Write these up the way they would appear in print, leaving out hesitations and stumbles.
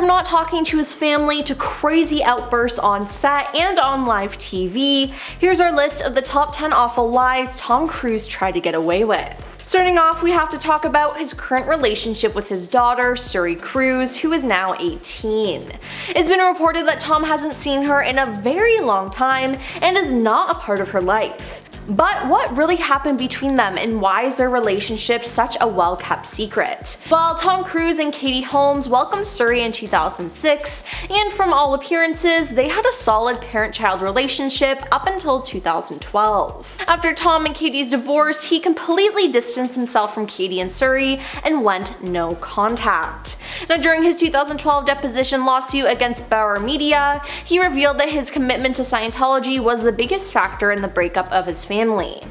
From not talking to his family to crazy outbursts on set and on live TV, here's our list of the top 10 awful lies Tom Cruise tried to get away with. Starting off, we have to talk about his current relationship with his daughter, Suri Cruise, who is now 18. It's been reported that Tom hasn't seen her in a very long time and is not a part of her life. But what really happened between them, and why is their relationship such a well-kept secret? Well, Tom Cruise and Katie Holmes welcomed Suri in 2006, and from all appearances, they had a solid parent-child relationship up until 2012. After Tom and Katie's divorce, he completely distanced himself from Katie and Suri and went no contact. Now, during his 2012 deposition lawsuit against Bauer Media, he revealed that his commitment to Scientology was the biggest factor in the breakup of his family.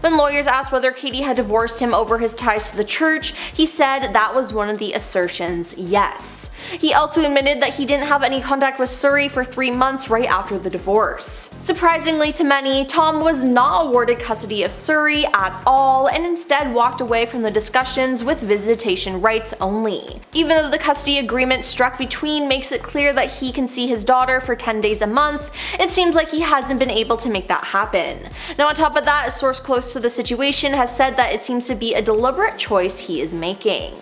When lawyers asked whether Katie had divorced him over his ties to the church, he said that was one of the assertions, yes. He also admitted that he didn't have any contact with Suri for 3 months right after the divorce. Surprisingly to many, Tom was not awarded custody of Suri at all and instead walked away from the discussions with visitation rights only. Even though the custody agreement struck between makes it clear that he can see his daughter for 10 days a month, it seems like he hasn't been able to make that happen. Now, on top of that, a source close to the situation has said that it seems to be a deliberate choice he is making.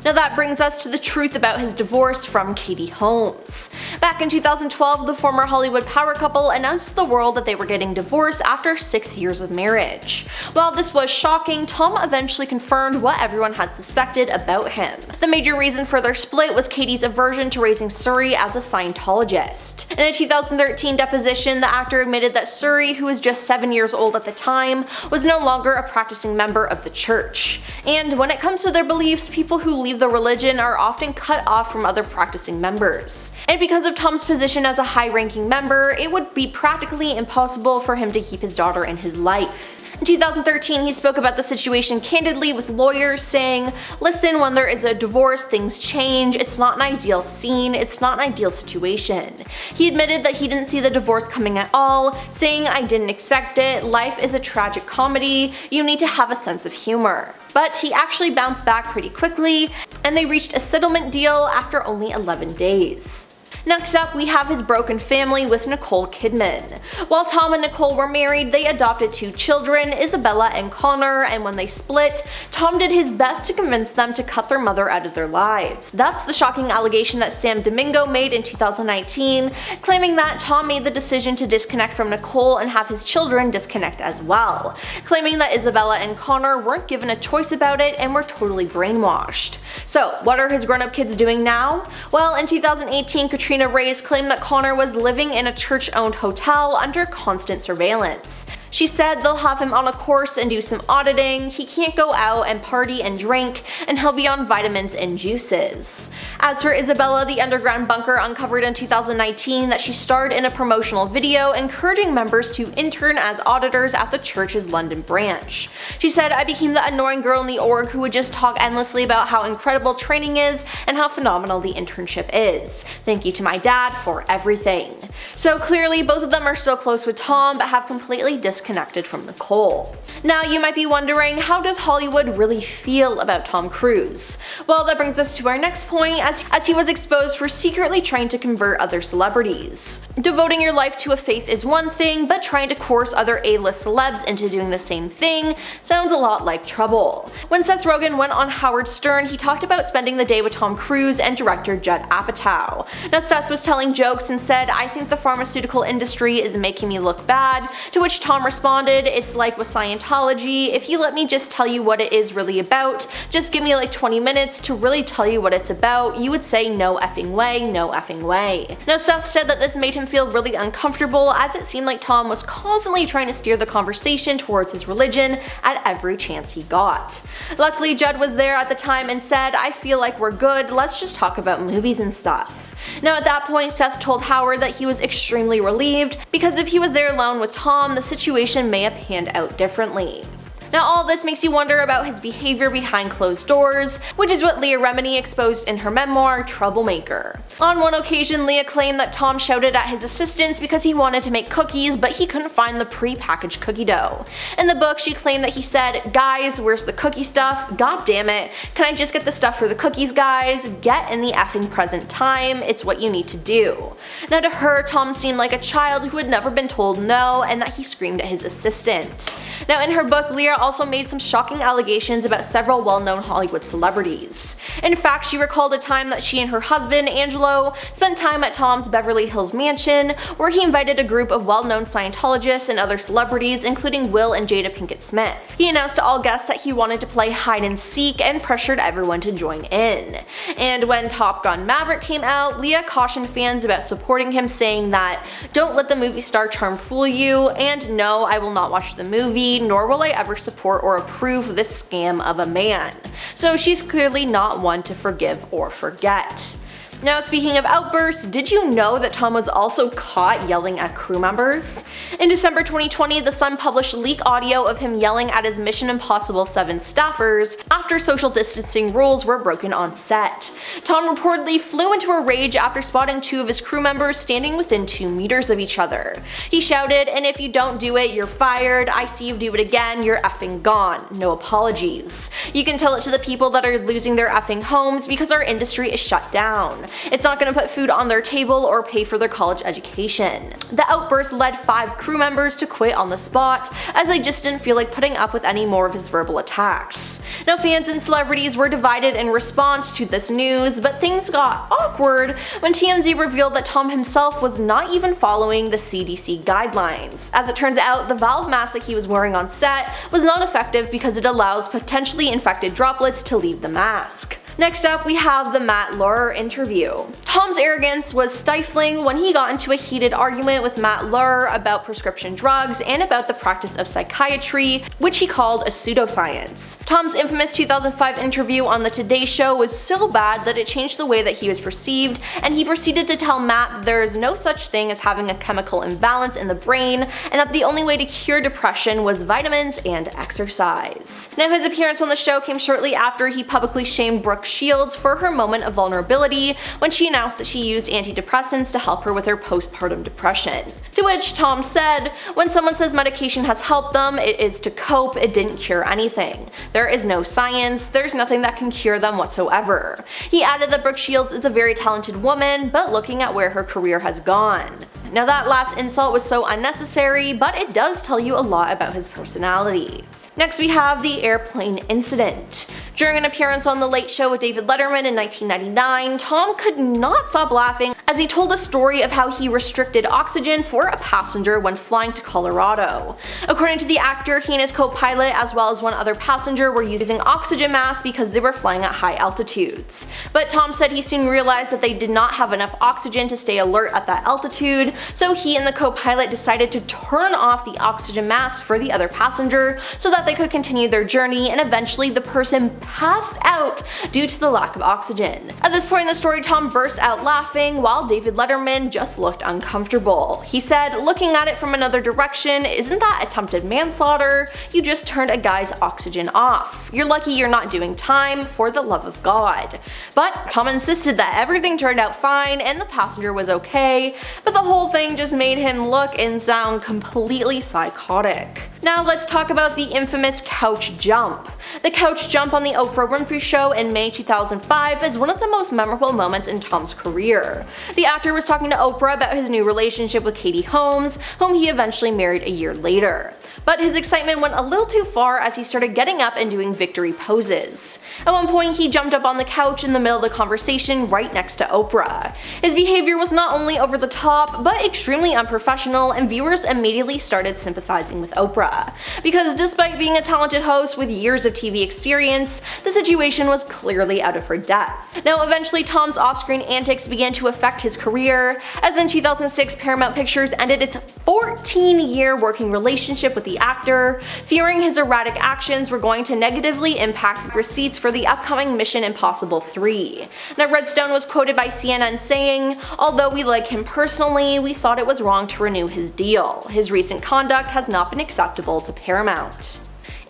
Now, that brings us to the truth about his divorce from Katie Holmes. Back in 2012, the former Hollywood power couple announced to the world that they were getting divorced after 6 years of marriage. While this was shocking, Tom eventually confirmed what everyone had suspected about him. The major reason for their split was Katie's aversion to raising Suri as a Scientologist. In a 2013 deposition, the actor admitted that Suri, who was just 7 years old at the time, was no longer a practicing member of the church. And when it comes to their beliefs, people who leave the religion are often cut off from other practicing members. And because of Tom's position as a high-ranking member, it would be practically impossible for him to keep his daughter in his life. In 2013, he spoke about the situation candidly with lawyers, saying, "Listen, when there is a divorce, things change. It's not an ideal scene, it's not an ideal situation." He admitted that he didn't see the divorce coming at all, saying, "I didn't expect it. Life is a tragic comedy. You need to have a sense of humor." But he actually bounced back pretty quickly, and they reached a settlement deal after only 11 days. Next up, we have his broken family with Nicole Kidman. While Tom and Nicole were married, they adopted 2 children, Isabella and Connor, and when they split, Tom did his best to convince them to cut their mother out of their lives. That's the shocking allegation that Sam Domingo made in 2019, claiming that Tom made the decision to disconnect from Nicole and have his children disconnect as well, claiming that Isabella and Connor weren't given a choice about it and were totally brainwashed. So, what are his grown-up kids doing now? Well, in 2018, Katrina Reyes claimed that Connor was living in a church-owned hotel under constant surveillance. She said they'll have him on a course and do some auditing, he can't go out and party and drink, and he'll be on vitamins and juices. As for Isabella, the underground bunker uncovered in 2019 that she starred in a promotional video encouraging members to intern as auditors at the church's London branch. She said, "I became the annoying girl in the org who would just talk endlessly about how incredible training is and how phenomenal the internship is. Thank you to my dad for everything." So clearly both of them are still close with Tom but have completely disconnected from Nicole. Now you might be wondering, how does Hollywood really feel about Tom Cruise? Well, that brings us to our next point, as he was exposed for secretly trying to convert other celebrities. Devoting your life to a faith is one thing, but trying to coerce other A-list celebs into doing the same thing sounds a lot like trouble. When Seth Rogen went on Howard Stern, he talked about spending the day with Tom Cruise and director Judd Apatow. Now Seth was telling jokes and said, "I think the pharmaceutical industry is making me look bad," to which Tom responded, "It's like with Scientology, if you let me just tell you what it is really about, just give me like 20 minutes to really tell you what it's about, you would say no effing way, no effing way." Now Seth said that this made him feel really uncomfortable, as it seemed like Tom was constantly trying to steer the conversation towards his religion at every chance he got. Luckily Judd was there at the time and said, "I feel like we're good, let's just talk about movies and stuff." Now at that point, Seth told Howard that he was extremely relieved, because if he was there alone with Tom, the situation may have panned out differently. Now all this makes you wonder about his behavior behind closed doors, which is what Leah Remini exposed in her memoir, Troublemaker. On one occasion, Leah claimed that Tom shouted at his assistants because he wanted to make cookies, but he couldn't find the pre-packaged cookie dough. In the book, she claimed that he said, "Guys, where's the cookie stuff? God damn it. Can I just get the stuff for the cookies, guys? Get in the effing present time. It's what you need to do." Now to her, Tom seemed like a child who had never been told no and that he screamed at his assistant. Now in her book, Leah also made some shocking allegations about several well-known Hollywood celebrities. In fact, she recalled a time that she and her husband, Angelo, spent time at Tom's Beverly Hills mansion, where he invited a group of well-known Scientologists and other celebrities, including Will and Jada Pinkett Smith. He announced to all guests that he wanted to play hide and seek and pressured everyone to join in. And when Top Gun Maverick came out, Leah cautioned fans about supporting him, saying that, "Don't let the movie star charm fool you, and no, I will not watch the movie, nor will I ever support or approve this scam of a man." So she's clearly not one to forgive or forget. Now speaking of Outburst, did you know that Tom was also caught yelling at crew members? In December 2020, The Sun published leak audio of him yelling at his Mission Impossible 7 staffers after social distancing rules were broken on set. Tom reportedly flew into a rage after spotting 2 of his crew members standing within 2 meters of each other. He shouted, "And if you don't do it, you're fired. I see you do it again, you're effing gone. No apologies. You can tell it to the people that are losing their effing homes because our industry is shut down. It's not going to put food on their table or pay for their college education." The outburst led 5 crew members to quit on the spot, as they just didn't feel like putting up with any more of his verbal attacks. Now fans and celebrities were divided in response to this news, but things got awkward when TMZ revealed that Tom himself was not even following the CDC guidelines. As it turns out, the valve mask that he was wearing on set was not effective because it allows potentially infected droplets to leave the mask. Next up, we have the Matt Lauer interview. Tom's arrogance was stifling when he got into a heated argument with Matt Lauer about prescription drugs and about the practice of psychiatry, which he called a pseudoscience. Tom's infamous 2005 interview on the Today Show was so bad that it changed the way that he was perceived, and he proceeded to tell Matt there is no such thing as having a chemical imbalance in the brain, and that the only way to cure depression was vitamins and exercise. Now his appearance on the show came shortly after he publicly shamed Brooke Shields for her moment of vulnerability when she announced that she used antidepressants to help her with her postpartum depression. To which Tom said, "When someone says medication has helped them, it is to cope, it didn't cure anything. There is no science, there's nothing that can cure them whatsoever." He added that Brooke Shields is a very talented woman, but looking at where her career has gone. Now that last insult was so unnecessary, but it does tell you a lot about his personality. Next we have the airplane incident. During an appearance on The Late Show with David Letterman in 1999, Tom could not stop laughing as he told a story of how he restricted oxygen for a passenger when flying to Colorado. According to the actor, he and his co-pilot as well as one other passenger were using oxygen masks because they were flying at high altitudes. But Tom said he soon realized that they did not have enough oxygen to stay alert at that altitude, so he and the co-pilot decided to turn off the oxygen mask for the other passenger so that they could continue their journey, and eventually the person passed out due to the lack of oxygen. At this point in the story, Tom burst out laughing while David Letterman just looked uncomfortable. He said, "Looking at it from another direction, isn't that attempted manslaughter? You just turned a guy's oxygen off. You're lucky you're not doing time, for the love of God." But Tom insisted that everything turned out fine and the passenger was okay, but the whole thing just made him look and sound completely psychotic. Now let's talk about the infamous couch jump. The couch jump on the Oprah Winfrey Show in May 2005 is one of the most memorable moments in Tom's career. The actor was talking to Oprah about his new relationship with Katie Holmes, whom he eventually married a year later. But his excitement went a little too far as he started getting up and doing victory poses. At one point, he jumped up on the couch in the middle of the conversation right next to Oprah. His behavior was not only over the top, but extremely unprofessional, and viewers immediately started sympathizing with Oprah. Because despite being a talented host with years of TV experience, the situation was clearly out of her depth. Now eventually Tom's off-screen antics began to affect his career, as in 2006 Paramount Pictures ended its 14-year working relationship with the actor, fearing his erratic actions were going to negatively impact receipts for the upcoming Mission Impossible 3. Now Redstone was quoted by CNN saying, "Although we like him personally, we thought it was wrong to renew his deal. His recent conduct has not been acceptable to Paramount."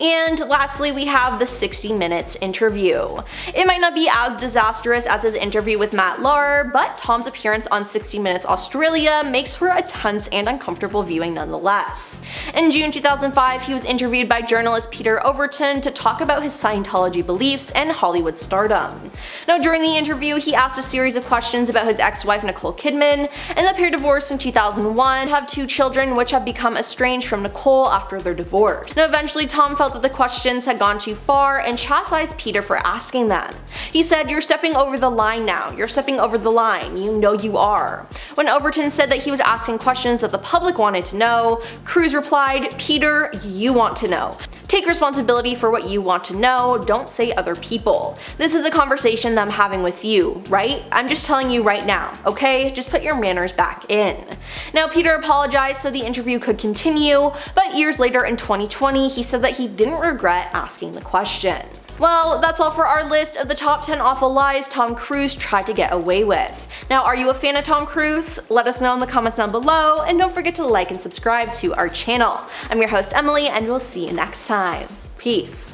And lastly, we have the 60 Minutes interview. It might not be as disastrous as his interview with Matt Lauer, but Tom's appearance on 60 Minutes Australia makes for a tense and uncomfortable viewing nonetheless. In June 2005, he was interviewed by journalist Peter Overton to talk about his Scientology beliefs and Hollywood stardom. Now, during the interview, he asked a series of questions about his ex-wife Nicole Kidman, and the pair divorced in 2001, have 2 children which have become estranged from Nicole after their divorce. Now, eventually, Tom felt that the questions had gone too far and chastised Peter for asking them. He said, "You're stepping over the line now. You're stepping over the line. You know you are." When Overton said that he was asking questions that the public wanted to know, Cruise replied, "Peter, you want to know. Take responsibility for what you want to know, don't say other people. This is a conversation that I'm having with you, right? I'm just telling you right now, okay? Just put your manners back in." Now, Peter apologized so the interview could continue, but years later in 2020, he said that he didn't regret asking the question. Well, that's all for our list of the top 10 awful lies Tom Cruise tried to get away with. Now, are you a fan of Tom Cruise? Let us know in the comments down below, and don't forget to like and subscribe to our channel. I'm your host Emily, and we'll see you next time. Peace.